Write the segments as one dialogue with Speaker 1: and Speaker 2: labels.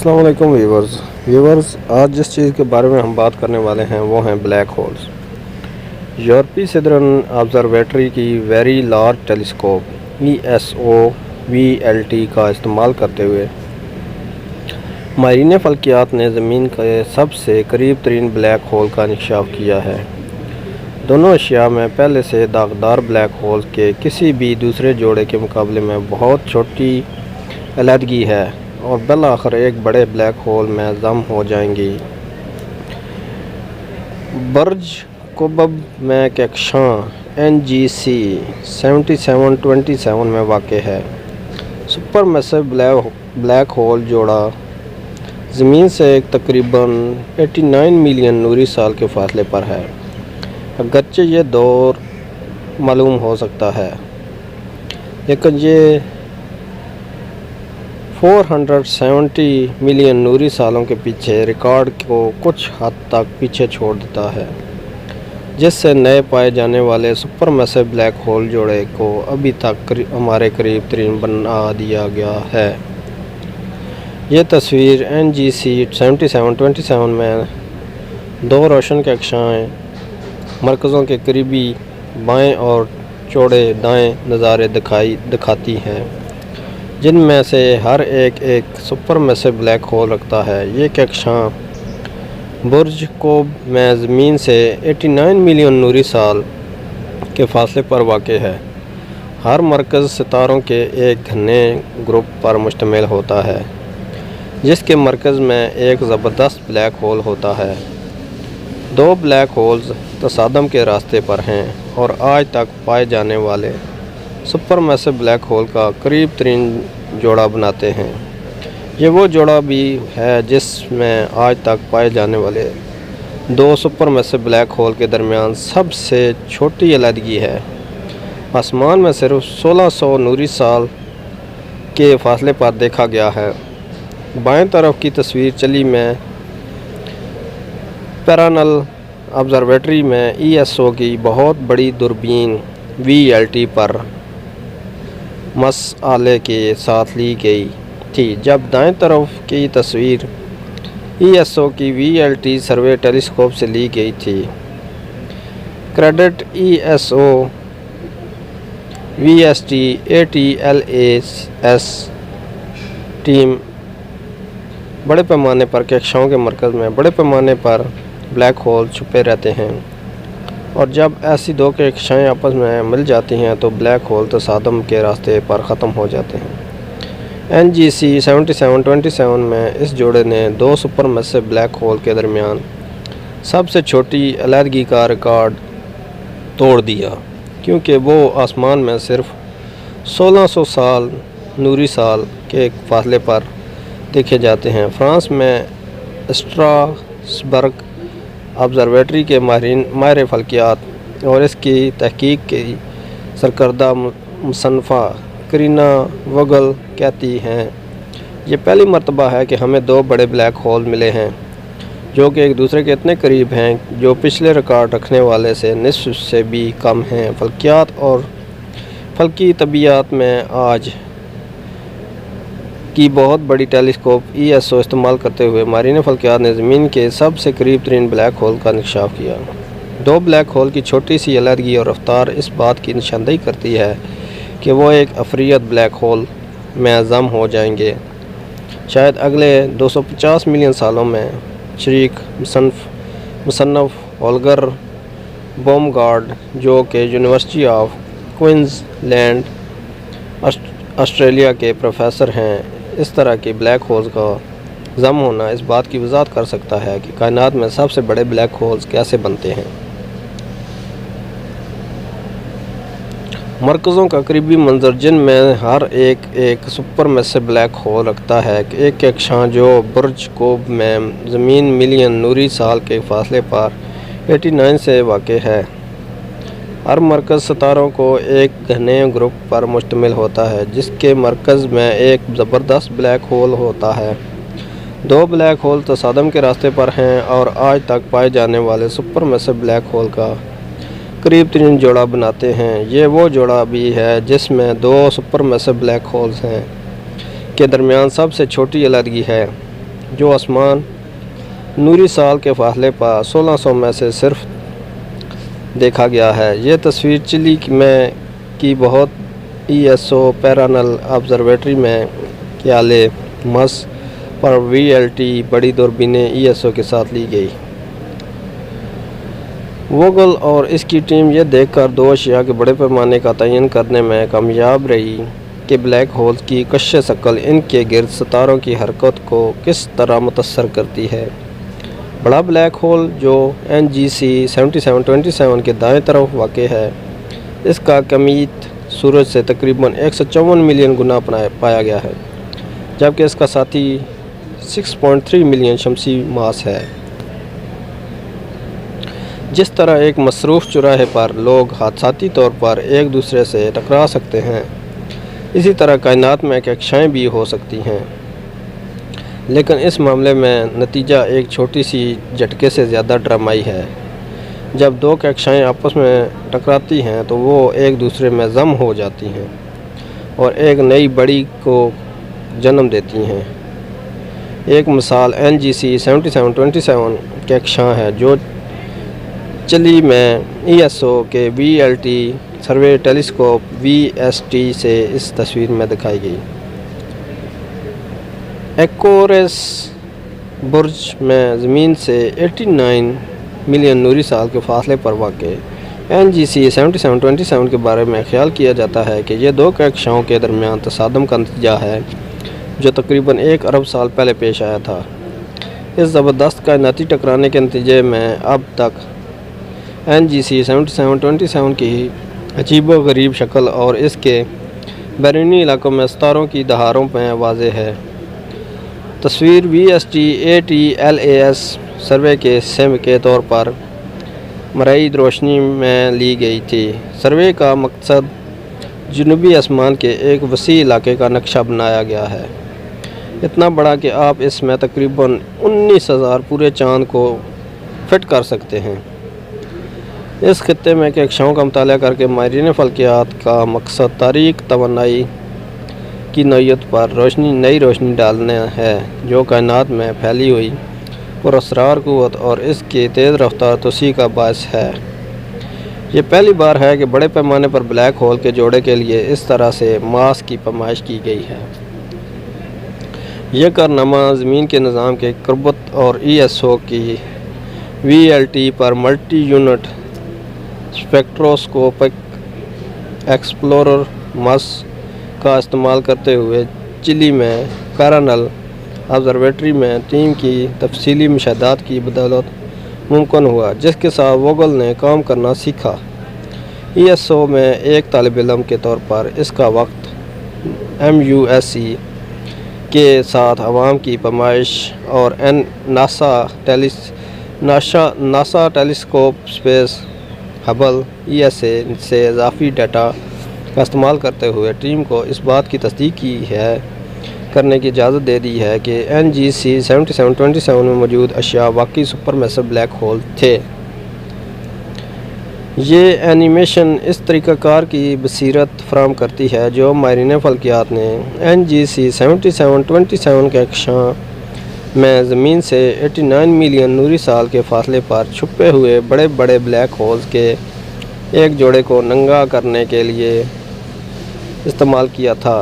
Speaker 1: السلام علیکم ویورز آج جس چیز کے بارے میں ہم بات کرنے والے ہیں وہ ہیں بلیک ہولز۔ یورپی سدرن آبزرویٹری کی ویری لارج ٹیلیسکوپ ESOVLT کا استعمال کرتے ہوئے ماہرین فلکیات نے زمین کے سب سے قریب ترین بلیک ہول کا انکشاف کیا ہے۔ دونوں اشیاء میں پہلے سے داغدار بلیک ہولز کے کسی بھی دوسرے جوڑے کے مقابلے میں بہت چھوٹی علیحدگی ہے اور بالآخر ایک بڑے بلیک ہول میں ضم ہو جائیں گی۔ برج کوبب میں کہکشاں NGC 7727 میں واقع ہے۔ سپر میسو بلیک ہول جوڑا زمین سے تقریباً 89 ملین نوری سال کے فاصلے پر ہے، اگرچہ یہ دور معلوم ہو سکتا ہے، لیکن یہ 470 ملین نوری سالوں کے پیچھے ریکارڈ کو کچھ حد تک پیچھے چھوڑ دیتا ہے، جس سے نئے پائے جانے والے سپر میسو بلیک ہول جوڑے کو ابھی تک ہمارے قریب ترین بنا دیا گیا ہے۔ یہ تصویر NGC 7727 میں دو روشن کہکشاں مرکزوں کے قریبی بائیں اور چوڑے دائیں نظارے دکھاتی ہیں، جن میں سے ہر ایک سپر میسو بلیک ہول رکھتا ہے۔ یہ کہکشاں برج کوب میں زمین سے 89 ملین نوری سال کے فاصلے پر واقع ہے۔ ہر مرکز ستاروں کے ایک گھنے گروپ پر مشتمل ہوتا ہے، جس کے مرکز میں ایک زبردست بلیک ہول ہوتا ہے۔ دو بلیک ہولز تصادم کے راستے پر ہیں اور آج تک پائے جانے والے سپر میسو بلیک ہول کا قریب ترین جوڑا بناتے ہیں۔ یہ وہ جوڑا بھی ہے جس میں آج تک پائے جانے والے دو سپر میسو بلیک ہول کے درمیان سب سے چھوٹی علیحدگی ہے۔ آسمان میں صرف 1600 نوری سال کے فاصلے پر دیکھا گیا ہے۔ بائیں طرف کی تصویر چلی میں پیرانل آبزرویٹری میں ESO کی بہت بڑی دوربین VLT پر مسئلے کے ساتھ لی گئی تھی، جب دائیں طرف کی تصویر ESO کی VLT سروے ٹیلیسکوپ سے لی گئی تھی۔ Credit ESO VST ATLAS team بڑے پیمانے پر کہکشاؤں کے مرکز میں بڑے پیمانے پر بلیک ہول چھپے رہتے ہیں، اور جب ایسی دو کہکشائیں آپس میں مل جاتی ہیں تو بلیک ہول تصادم کے راستے پر ختم ہو جاتے ہیں۔ NGC 7727 میں اس جوڑے نے دو سپر میسو بلیک ہول کے درمیان سب سے چھوٹی علیحدگی کا ریکارڈ توڑ دیا، کیونکہ وہ آسمان میں صرف 1600 نوری سال کے فاصلے پر دیکھے جاتے ہیں۔ فرانس میں اسٹراسبرگ آبزرویٹری کے ماہر فلکیات اور اس کی تحقیق کی سرکردہ مصنفہ کرینا وگل کہتی ہیں، یہ پہلی مرتبہ ہے کہ ہمیں دو بڑے بلیک ہول ملے ہیں جو کہ ایک دوسرے کے اتنے قریب ہیں جو پچھلے ریکارڈ رکھنے والے سے نصف سے بھی کم ہیں۔ فلکیات اور فلکی طبیعیات میں آج کی بہت بڑی ٹیلیسکوپ ESO استعمال کرتے ہوئے ماہرین فلکیات نے زمین کے سب سے قریب ترین بلیک ہول کا انکشاف کیا۔ دو بلیک ہول کی چھوٹی سی علیحدگی اور رفتار اس بات کی نشاندہی کرتی ہے کہ وہ ایک افریت بلیک ہول میں ضم ہو جائیں گے، شاید اگلے 250 ملین سالوں میں۔ شریک مصنف ہولگر بومگارڈ، جو کہ university of Queensland Australia کے پروفیسر ہیں، اس طرح کی بلیک ہولز کا ضم ہونا اس بات کی وضاحت کر سکتا ہے کہ کائنات میں سب سے بڑے بلیک ہولز کیسے بنتے ہیں۔ مرکزوں کا قریبی منظر، جن میں ہر ایک سپر میسو بلیک ہول رکھتا ہے، ایک کہکشاں جو برج کوب میں زمین ملین نوری سال کے فاصلے پر 89 سے واقع ہے۔ ہر مرکز ستاروں کو ایک گھنے گروپ پر مشتمل ہوتا ہے، جس کے مرکز میں ایک زبردست بلیک ہول ہوتا ہے۔ دو بلیک ہول تصادم کے راستے پر ہیں اور آج تک پائے جانے والے سپر میسو بلیک ہول کا قریب ترین جوڑا بناتے ہیں۔ یہ وہ جوڑا بھی ہے جس میں دو سپر میسو بلیک ہولز ہیں کے درمیان سب سے چھوٹی علیحدگی ہے۔ جو آسمان نوری سال کے فاصلے پر 1600 میں سے صرف دیکھا گیا ہے۔ یہ تصویر چلی میں کی بہت ESO پیرانل آبزرویٹری میں کیالے مس پر VLT بڑی دوربینیں ESO کے ساتھ لی گئی۔ ووگل اور اس کی ٹیم یہ دیکھ کر دو اشیاء کے بڑے پیمانے کا تعین کرنے میں کامیاب رہی کہ بلیک ہولز کی کشش شکل ان کے گرد ستاروں کی حرکت کو کس طرح متاثر کرتی ہے۔ بڑا بلیک ہول جو NGC 7727 کے دائیں طرف واقع ہے، اس کا کمیت سورج سے تقریباً 154 ملین گنا پایا گیا ہے، جبکہ اس کا ساتھی 6.3 ملین شمسی ماس ہے۔ جس طرح ایک مصروف چوراہے پر لوگ حادثاتی طور پر ایک دوسرے سے ٹکرا سکتے ہیں، اسی طرح کائنات میں کہکشائیں بھی ہو سکتی ہیں، لیکن اس معاملے میں نتیجہ ایک چھوٹی سی جھٹکے سے زیادہ ڈرامائی ہے۔ جب دو کہکشائیں آپس میں ٹکراتی ہیں تو وہ ایک دوسرے میں ضم ہو جاتی ہیں اور ایک نئی بڑی کو جنم دیتی ہیں۔ ایک مثال NGC 7727 کہکشاں ہے جو چلی میں ESO کے VLT سروے ٹیلیسکوپ VST سے اس تصویر میں دکھائی گئی۔ ایکوریس برج میں زمین سے 89 ملین نوری سال کے فاصلے پر واقع NGC 7727 کے بارے میں خیال کیا جاتا ہے کہ یہ دو کہکشاؤں کے درمیان تصادم کا نتیجہ ہے جو تقریباً 1 ارب سال پہلے پیش آیا تھا۔ اس زبردست کائناتی ٹکرانے کے نتیجے میں اب تک NGC 7727 کی عجیب و غریب شکل اور اس کے بیرونی علاقوں میں ستاروں کی دہاروں میں واضح ہے۔ تصویر VST ATLAS سروے کے سم کے طور پر مرئی روشنی میں لی گئی تھی۔ سروے کا مقصد جنوبی آسمان کے ایک وسیع علاقے کا نقشہ بنایا گیا ہے، اتنا بڑا کہ آپ اس میں تقریباً 19,000 پورے چاند کو فٹ کر سکتے ہیں۔ اس خطے میں کہکشاؤں کا مطالعہ کر کے ماہرین فلکیات کا مقصد تاریک توانائی کی نوعیت پر نئی روشنی ڈالنا ہے جو کائنات میں پھیلی ہوئی پراسرار قوت اور اس کی تیز رفتار توسیع کا باعث ہے۔ یہ پہلی بار ہے کہ بڑے پیمانے پر بلیک ہول کے جوڑے کے لیے اس طرح سے ماس کی پیمائش کی گئی ہے۔ یہ کارنامہ زمین کے نظام کے قربت اور ESO کی VLT پر ملٹی یونٹ اسپیکٹروسکوپک ایکسپلورر مس کا استعمال کرتے ہوئے چلی میں پیرانل آبزرویٹری میں ٹیم کی تفصیلی مشاہدات کی بدولت ممکن ہوا، جس کے ساتھ ووگل نے کام کرنا سیکھا۔ ESO میں ایک طالب علم کے طور پر اس کا وقت MUSC کے ساتھ عوام کی پیمائش اور NASA telescope space Hubble ESA سے اضافی ڈیٹا کا استعمال کرتے ہوئے ٹیم کو اس بات کی تصدیق کرنے کی اجازت دے دی ہے کہ NGC 7727 میں موجود اشیاء واقعی سپر میسو بلیک ہول تھے۔ یہ اینیمیشن اس طریقہ کار کی بصیرت فراہم کرتی ہے جو ماہرین فلکیات نے NGC 7727 کہکشاں میں زمین سے 89 ملین نوری سال کے فاصلے پر چھپے ہوئے بڑے بڑے بلیک ہولز کے ایک جوڑے کو ننگا کرنے کے لیے استعمال کیا تھا۔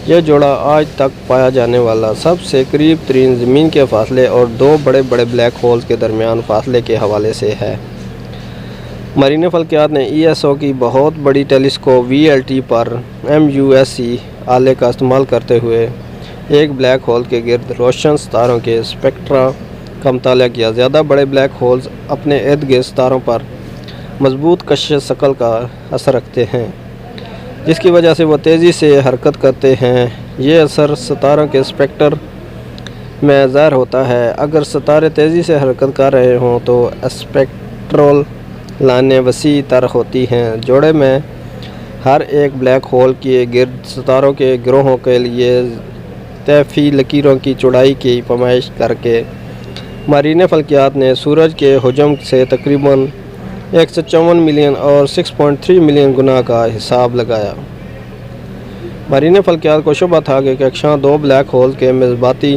Speaker 1: یہ جوڑا آج تک پایا جانے والا سب سے قریب ترین زمین کے فاصلے اور دو بڑے بڑے بلیک ہولز کے درمیان فاصلے کے حوالے سے ہے۔ ماہرین فلکیات نے ESO کی بہت بڑی ٹیلیسکوپ VLT پر MUSC آلے کا استعمال کرتے ہوئے ایک بلیک ہول کے گرد روشن ستاروں کے اسپیکٹرا کا مطالعہ کیا۔ زیادہ بڑے بلیک ہولز اپنے ارد گرد ستاروں پر مضبوط کشش شکل کا اثر رکھتے ہیں، جس کی وجہ سے وہ تیزی سے حرکت کرتے ہیں۔ یہ اثر ستاروں کے اسپیکٹر میں ظاہر ہوتا ہے۔ اگر ستارے تیزی سے حرکت کر رہے ہوں تو اسپیکٹرل لائنیں وسیع تر ہوتی ہیں۔ جوڑے میں ہر ایک بلیک ہول کے گرد ستاروں کے گروہوں کے لیے طے لکیروں کی چوڑائی کی پیمائش کر کے ماہرین فلکیات نے سورج کے حجم سے تقریباً 154 ملین اور 6.3 ملین گنا کا حساب لگایا۔ ماہرین فلکیات کو شبہ تھا کہ کہکشاں دو بلیک ہول کے مضباطی